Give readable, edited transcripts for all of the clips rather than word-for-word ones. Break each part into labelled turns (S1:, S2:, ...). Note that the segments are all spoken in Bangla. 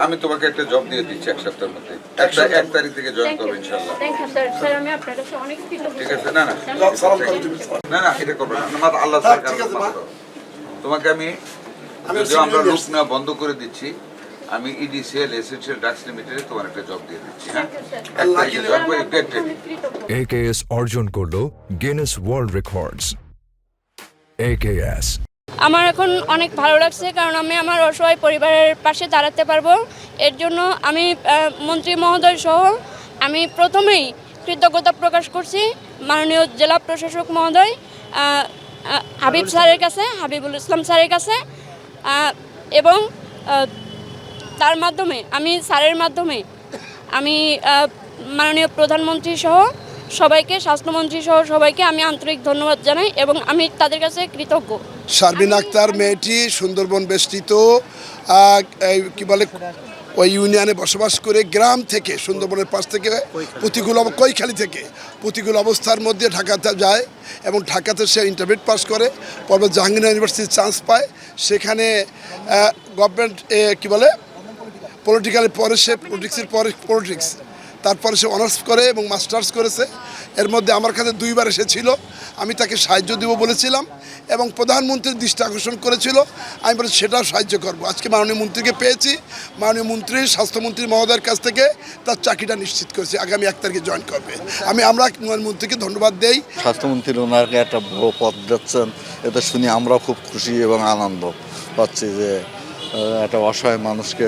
S1: আমি তোমাকে একটা জব দিয়ে দিচ্ছি এক সপ্তাহের মধ্যে, এক তারিখ থেকে জয়েন করবো ইনশাল্লাহ। ঠিক আছে? না না না না, এটা করবো না, আমার আল্লাহ তাআলার কারণে মাত্র। তোমাকে আমি যদিও আমরা লোক না বন্ধ করে দিচ্ছি, আমি ইডিসিএল এসেনশিয়াল ড্রাগস লিমিটেডে তোমার একটা জব দিয়ে দিচ্ছি। হ্যাঁ, এক তারিখে জয়েন করে গেট রেডি।
S2: AKS অর্জন করলো গিনেস ওয়ার্ল্ড রেকর্ডস। AKS
S3: আমার এখন অনেক ভালো লাগছে, কারণ আমি আমার অসহায় পরিবারের পাশে দাঁড়াতে পারবো। এর জন্য আমি মন্ত্রী মহোদয় সহ আমি প্রথমেই কৃতজ্ঞতা প্রকাশ করছি মাননীয় জেলা প্রশাসক মহোদয় হাবিব স্যারের কাছে, হাবিবুল ইসলাম স্যারের কাছে, এবং তার মাধ্যমে আমি স্যারের মাধ্যমে আমি মাননীয় প্রধানমন্ত্রী সহ সবাইকে, স্বাস্থ্যমন্ত্রী সহ সবাইকে আমি আন্তরিক ধন্যবাদ জানাই এবং আমি তাদের কাছে কৃতজ্ঞ।
S4: শারমিন আক্তার মেয়েটি সুন্দরবন বেষ্টিত কি বলে ওই ইউনিয়নে বসবাস করে গ্রাম থেকে, সুন্দরবনের পাশ থেকে কৈখালী থেকে প্রতিকূল অবস্থার মধ্যে ঢাকাতে যায় এবং ঢাকাতে সে ইন্টারমিডিয়েট পাস করে, পরে জাহাঙ্গীরনগর ইউনিভার্সিটির চান্স পায়। সেখানে গভর্নমেন্ট কি বলে পলিটিক্যালের পরে সে পলিটিক্স, তারপরে সে অনার্স করে এবং মাস্টার্স করেছে। এর মধ্যে আমার কাছে দুইবার এসেছিল, আমি তাকে সাহায্য দেবো বলেছিলাম এবং প্রধানমন্ত্রীর দৃষ্টি আকর্ষণ করেছিল, আমি বলে সেটাও সাহায্য করব। আজকে মাননীয় মন্ত্রীকে পেয়েছি, মাননীয় মন্ত্রী স্বাস্থ্যমন্ত্রী মহোদয়ের কাছ থেকে তার চাকরিটা নিশ্চিত করেছি, আগামী 1 তারিখে জয়েন করবে। আমরা মন্ত্রীকে ধন্যবাদ দেই।
S5: স্বাস্থ্যমন্ত্রী ওনাকে একটা বড় পদ দিচ্ছেন, এটা শুনে আমরা খুব খুশি এবং আনন্দ পাচ্ছি যে একটা অসহায় মানুষকে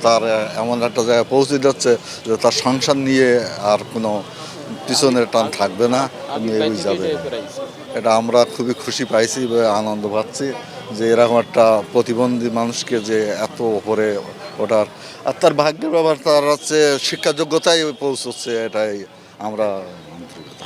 S5: তার এমন একটা জায়গায় পৌঁছে যাচ্ছে যে তার সংসার নিয়ে আর কোনো পিছনের টান থাকবে না, এগিয়ে যাবে। এটা আমরা খুবই খুশি পাইছি বা আনন্দ পাচ্ছি যে এরকম একটা প্রতিবন্ধী মানুষকে যে এত ওপরে ওঠার, আর তার ভাগ্যের ব্যাপার, তার হচ্ছে শিক্ষা যোগ্যতায় পৌঁছচ্ছে, এটাই আমরা আন্তরিকতা।